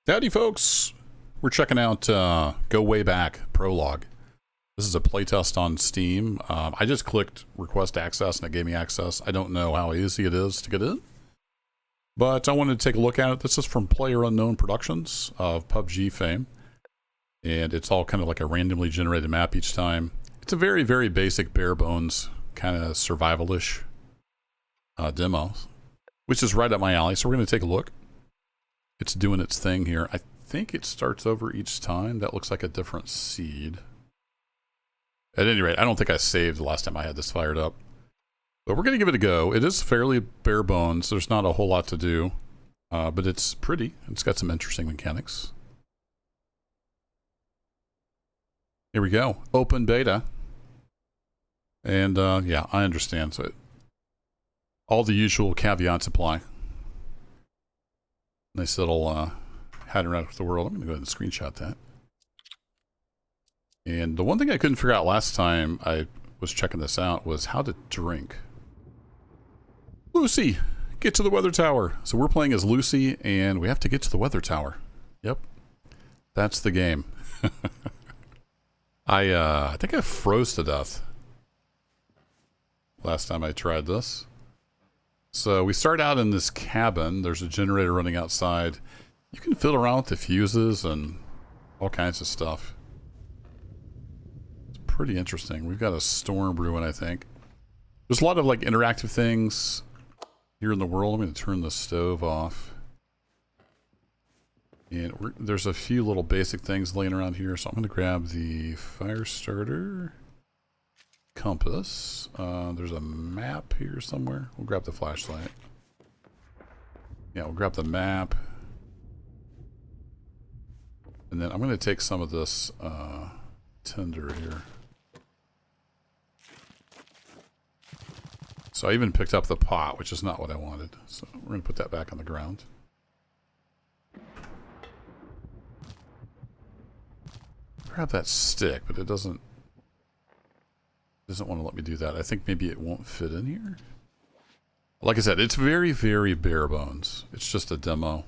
Howdy, folks. We're checking out Go Wayback Prologue. This is a playtest on Steam. I just clicked request access and it gave me access. I don't know how easy it is to get in, but I wanted to take a look at it. This is from Player Unknown Productions of PUBG fame, and it's all kind of like a randomly generated map each time. It's a very, very basic, bare bones, kind of survival-ish demo, which is right up my alley, so we're going to take a look. It's doing its thing here. I think it starts over each time. That looks like a different seed. At any rate, I don't think I saved the last time I had this fired up. But we're going to give it a go. It is fairly bare bones. There's not a whole lot to do. But it's pretty. It's got some interesting mechanics. Here we go. Open beta. And yeah, I understand. So all the usual caveats apply. Nice little hat around the world. I'm going to go ahead and screenshot that. And the one thing I couldn't figure out last time I was checking this out was how to drink. Lucy, get to the weather tower. So we're playing as Lucy, and we have to get to the weather tower. Yep, that's the game. I think I froze to death last time I tried this. So we start out in this cabin. There's a generator running outside. You can fiddle around with the fuses and all kinds of stuff. It's pretty interesting. We've got a storm brewing, I think. There's a lot of like interactive things here in the world. I'm going to turn the stove off. And there's a few little basic things laying around here. So I'm going to grab the fire starter. Compass. There's a map here somewhere. We'll grab the flashlight. Yeah, we'll grab the map. And then I'm going to take some of this tinder here. So I even picked up the pot, which is not what I wanted. So we're going to put that back on the ground. Grab that stick, but it doesn't want to let me do that. I think maybe it won't fit in here. Like I said, it's very, very bare bones. It's just a demo.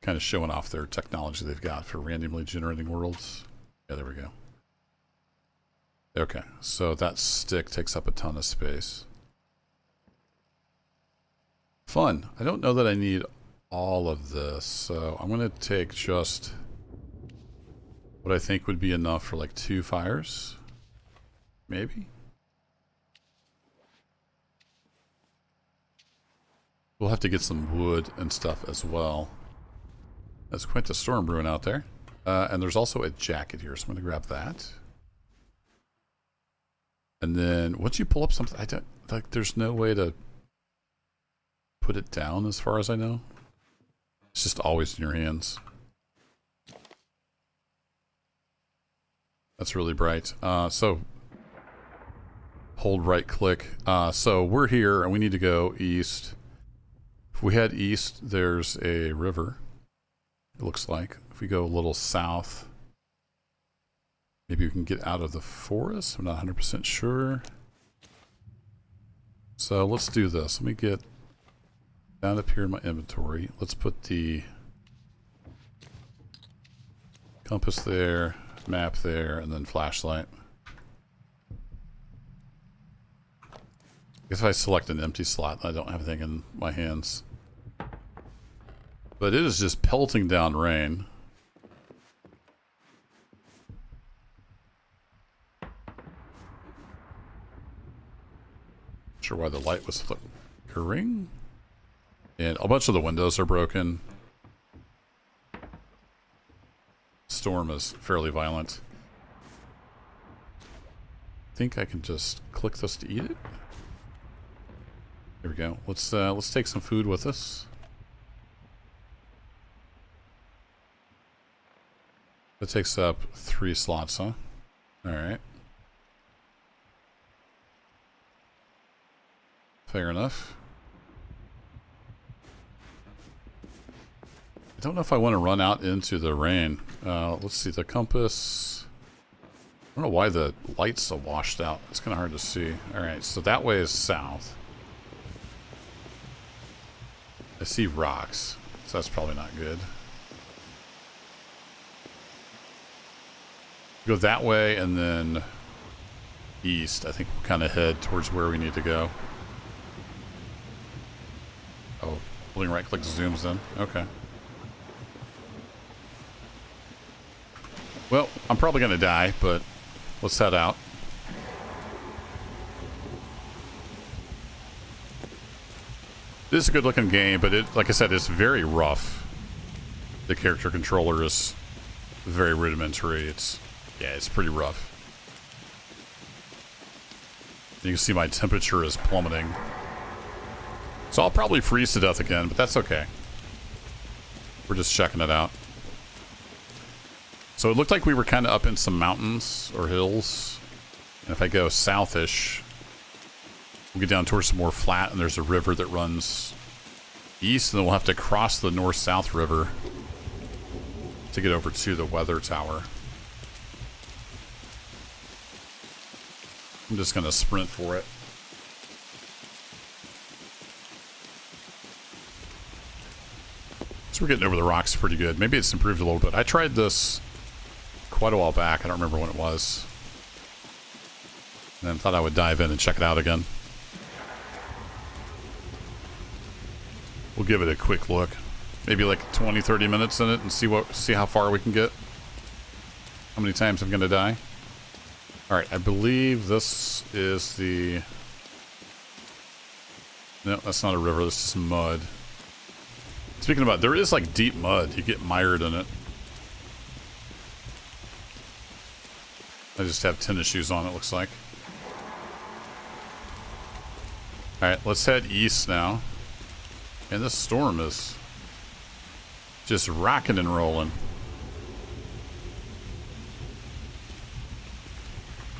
Kind of showing off their technology they've got for randomly generating worlds. Yeah, there we go. Okay, so that stick takes up a ton of space. Fun. I don't know that I need all of this, so I'm going to take just what I think would be enough for like 2 fires. Maybe. We'll have to get some wood and stuff as well. That's quite the storm brewing out there. And there's also a jacket here, so I'm going to grab that. And then once you pull up something, I don't, like, there's no way to put it down as far as I know. It's just always in your hands. That's really bright. So hold right click. So we're here and we need to go east. If we head east, there's a river. It looks like. If we go a little south, maybe we can get out of the forest. I'm not 100% sure. So let's do this. Let me get down up here in my inventory. Let's put the compass there, map there, and then flashlight. If I select an empty slot, I don't have anything in my hands. But it is just pelting down rain. Not sure why the light was flickering. And a bunch of the windows are broken. Storm is fairly violent. I think I can just click this to eat it. Here we go. Let's take some food with us. That takes up 3 slots, huh? Alright. Fair enough. I don't know if I want to run out into the rain. Let's see, the compass. I don't know why the light's so washed out. It's kind of hard to see. Alright, so that way is south. I see rocks. So that's probably not good. Go that way and then east. I think we'll kind of head towards where we need to go. Oh, holding right click zooms in. Okay. Well, I'm probably going to die, but let's head out. This is a good looking game, but it, like I said, it's very rough. The character controller is very rudimentary. Yeah, it's pretty rough. You can see my temperature is plummeting. So I'll probably freeze to death again, but that's okay. We're just checking it out. So it looked like we were kind of up in some mountains or hills. And if I go southish, we'll get down towards some more flat, and there's a river that runs east, and then we'll have to cross the north-south river to get over to the weather tower. I'm just going to sprint for it. So we're getting over the rocks pretty good. Maybe it's improved a little bit. I tried this quite a while back. I don't remember when it was. And then thought I would dive in and check it out again. We'll give it a quick look. Maybe like 20, 30 minutes in it and see how far we can get. How many times I'm going to die. Alright, I believe this is the... No, that's not a river. That's just mud. Speaking about, there is like deep mud. You get mired in it. I just have tennis shoes on, it looks like. Alright, let's head east now. And this storm is just rocking and rolling.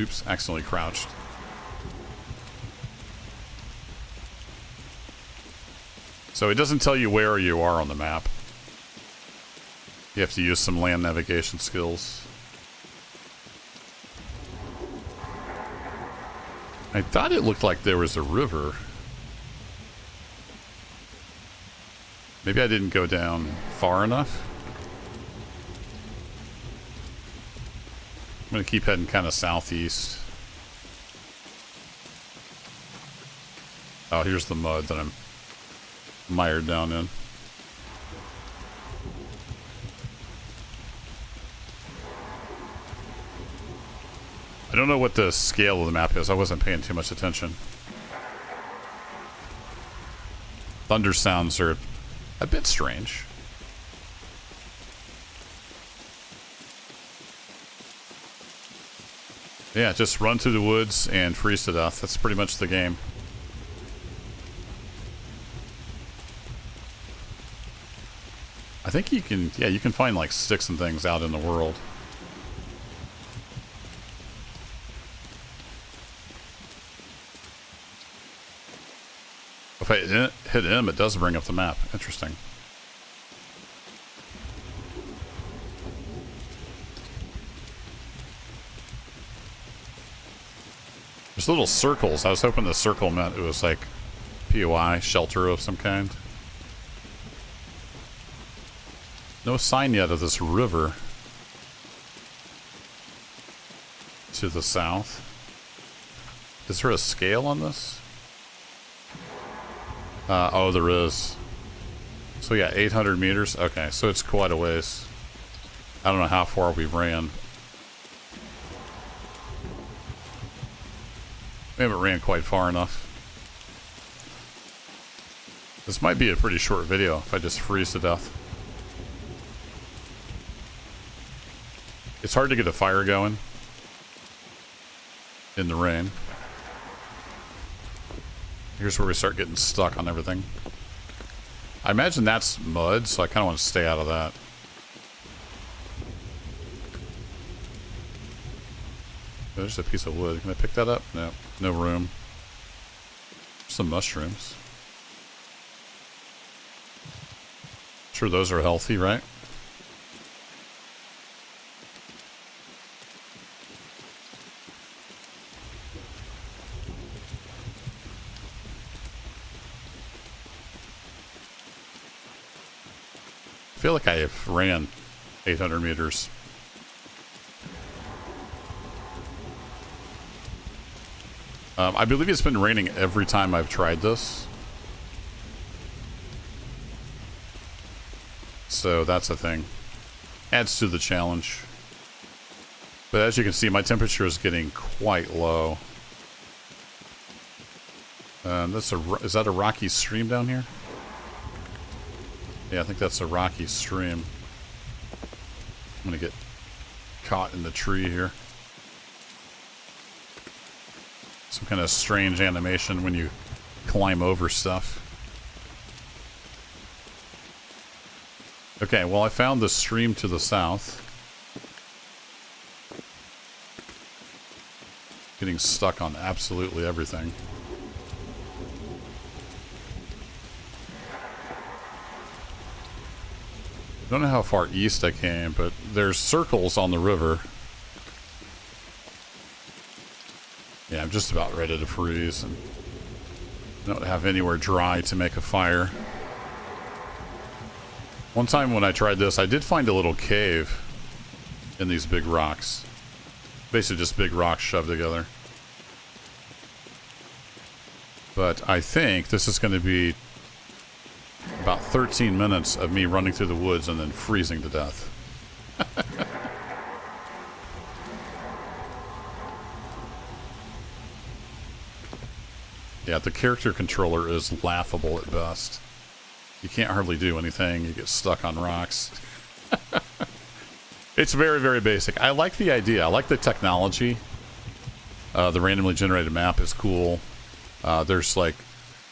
Oops, accidentally crouched. So it doesn't tell you where you are on the map. You have to use some land navigation skills. I thought it looked like there was a river. Maybe I didn't go down far enough. I'm going to keep heading kind of southeast. Oh, here's the mud that I'm mired down in. I don't know what the scale of the map is. I wasn't paying too much attention. Thunder sounds are a bit strange. Yeah, just run through the woods and freeze to death. That's pretty much the game. I think you can, yeah, you can find like sticks and things out in the world. If I hit M, it does bring up the map. Interesting. There's little circles. I was hoping the circle meant it was like POI, shelter of some kind. No sign yet of this river to the south. Is there a scale on this? Oh, there is. So yeah, 800 meters. Okay, so it's quite a ways. I don't know how far we ran. We haven't ran quite far enough. This might be a pretty short video if I just freeze to death. It's hard to get a fire going in the rain. Here's where we start getting stuck on everything. I imagine that's mud, so I kind of want to stay out of that. There's a piece of wood. Can I pick that up? No, no room. Some mushrooms. Sure, those are healthy, right? feel like I have ran 800 meters. I believe it's been raining every time I've tried this. So that's a thing. Adds to the challenge. But as you can see, my temperature is getting quite low. Is that a rocky stream down here? Yeah, I think that's a rocky stream. I'm gonna get caught in the tree here. Some kind of strange animation when you climb over stuff. Okay, well, I found the stream to the south. Getting stuck on absolutely everything. I don't know how far east I came, but there's circles on the river. Yeah, I'm just about ready to freeze, and I don't have anywhere dry to make a fire. One time when I tried this, I did find a little cave in these big rocks. Basically just big rocks shoved together. But I think this is going to be about 13 minutes of me running through the woods and then freezing to death. Yeah, the character controller is laughable at best. You can't hardly do anything. You get stuck on rocks. It's very, very basic. I like the idea. I like the technology. The randomly generated map is cool. There's like,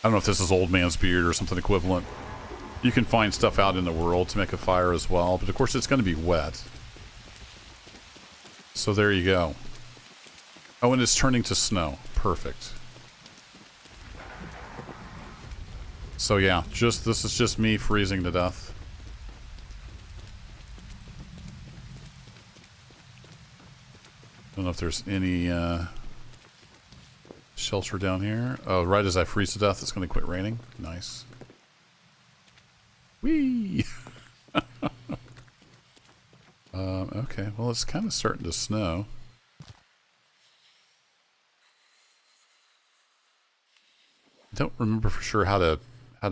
I don't know if this is Old Man's Beard or something equivalent. You can find stuff out in the world to make a fire as well, but of course it's going to be wet. So there you go. Oh, and it's turning to snow. Perfect. So yeah, this is just me freezing to death. Don't know if there's any shelter down here. Oh, right as I freeze to death, it's going to quit raining. Nice. Whee! Okay, well, it's kind of starting to snow. I don't remember for sure how to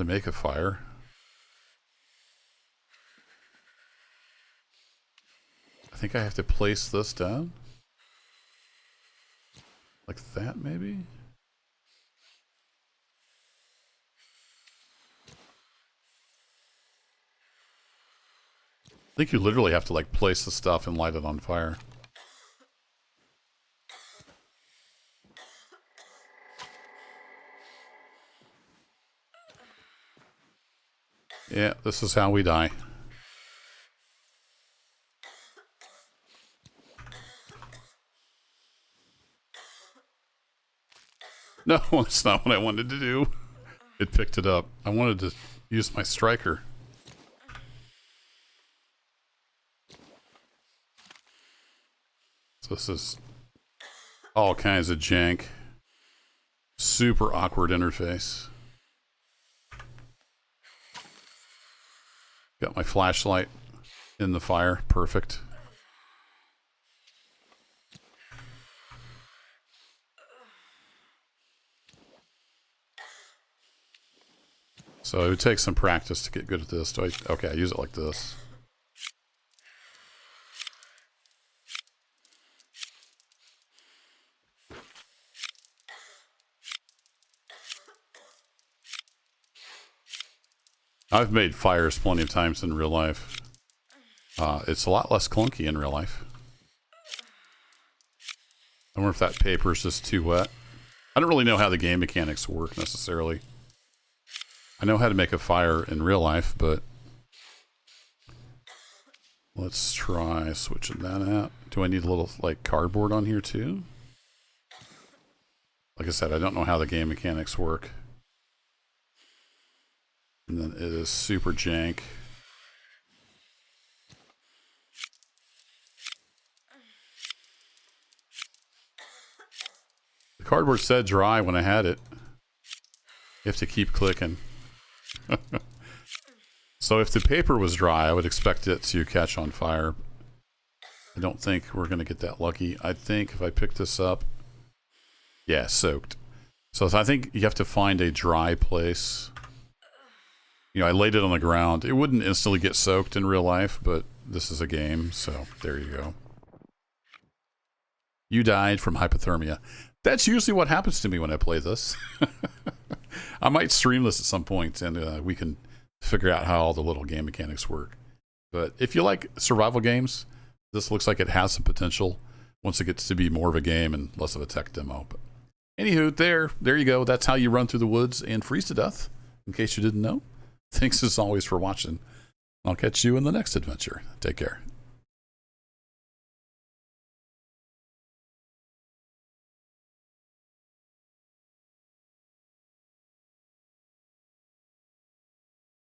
make a fire. I think I have to place this down. Like that, maybe? I think you literally have to, like, place the stuff and light it on fire. Yeah, this is how we die. No, that's not what I wanted to do. It picked it up. I wanted to use my striker. So this is all kinds of jank. Super awkward interface. Got my flashlight in the fire. Perfect. So it would take some practice to get good at this. Okay, I use it like this. I've made fires plenty of times in real life. It's a lot less clunky in real life. I wonder if that paper is just too wet. I don't really know how the game mechanics work necessarily. I know how to make a fire in real life, but let's try switching that out. Do I need a little, like, cardboard on here too? Like I said, I don't know how the game mechanics work. And then it is super jank. The cardboard said dry when I had it. You have to keep clicking. So if the paper was dry, I would expect it to catch on fire. I don't think we're going to get that lucky. I think if I pick this up, yeah, soaked. So I think you have to find a dry place. You know, I laid it on the ground. It wouldn't instantly get soaked in real life, but this is a game, so there you go. You died from hypothermia. That's usually what happens to me when I play this. I might stream this at some point, and we can figure out how all the little game mechanics work. But if you like survival games, this looks like it has some potential once it gets to be more of a game and less of a tech demo. But anywho, there you go. That's how you run through the woods and freeze to death, in case you didn't know. Thanks as always for watching. I'll catch you in the next adventure. Take care.